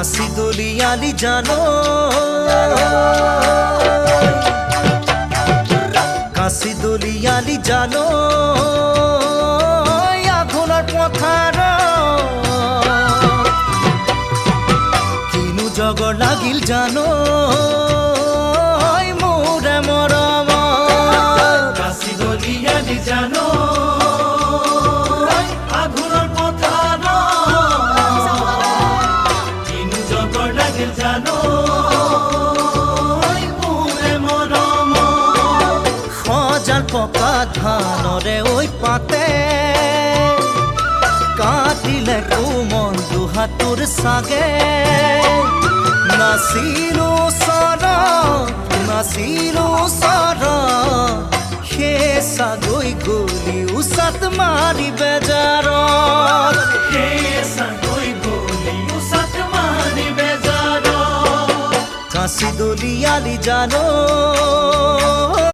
কাশি দলিয়ালি জানো কাশি দলিয়ালি জানো আঘোণৰ পথাৰ কিনো জগৰ লাগিল জানো মোৰে মৰম কাশি দলিয়ালি জানো আঘোণৰ পথাৰ কিনো জগৰ লাগিল জানো পকা ধানৰে ঐ পাতে কাটিলে কোমল দুহাটোৰ চাগে নাচিলো চৰ সেই চাগৈ গলি উচাত মাৰি বেজাৰত কাশি দলিয়ালি জানো